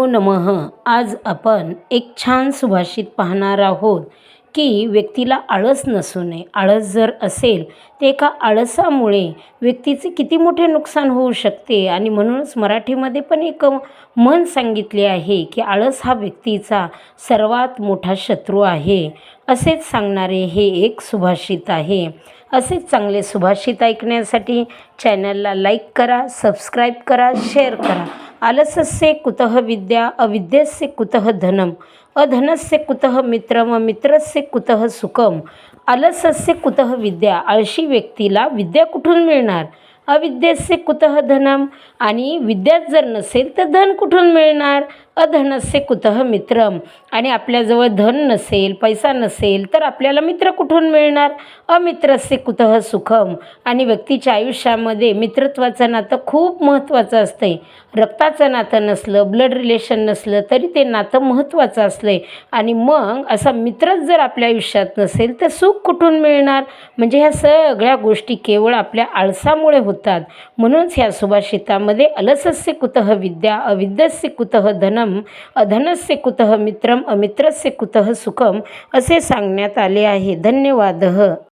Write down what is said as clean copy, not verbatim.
नमो नमः. आज आपण एक छान सुभाषित पाहणार आहोत की व्यक्तीला आळस नसू नये. आळस जर असेल तर एका आळसामुळे व्यक्तीचे किती मोठे नुकसान होऊ शकते. आणि म्हणूनच मराठीमध्ये पण एक म्हण सांगितले आहे की आळस हा व्यक्तीचा सर्वात मोठा शत्रू आहे. असेच सांगणारे हे एक सुभाषित आहे. असेच चांगले सुभाषित ऐकण्यासाठी चॅनलला लाईक करा, सबस्क्राईब करा, शेअर करा. आलसस्य कुतः विद्या, अविद्यस्य कुतः धनम, अधनस्य कुतः मित्रम, मित्रस्य कुतः सुखम. आलसस्य कुतः विद्या, आळशी व्यक्तीला विद्या कुठून मिळणार. अविद्यस्य कुतः धनम, आणि विद्याच जर नसेल तर धन कुठून मिळणार. अधनस्य कुतः मित्रम, आणि आपल्याजवळ धन नसेल, पैसा नसेल तर आपल्याला मित्र कुठून मिळणार. अमित्रस्य कुतः सुखम, आणि व्यक्तीच्या आयुष्यामध्ये मित्रत्वाचं नातं खूप महत्त्वाचं असते. रक्ताचं नातं नसलं, ब्लड रिलेशन नसलं तरी ते नातं महत्त्वाचं असलं. आणि मग असा मित्रच जर आपल्या आयुष्यात नसेल तर सुख कुठून मिळणार. म्हणजे ह्या सगळ्या गोष्टी केवळ आपल्या आळसामुळे होतात. म्हणूनच ह्या सुभाषितामध्ये अलसस्य कुतः विद्या, अविद्यस्य कुतः धनम, अधनस्य कुतः मित्रम, अमित्रस्य कुतः सुखम असे सांगण्यात आले आहे. धन्यवाद.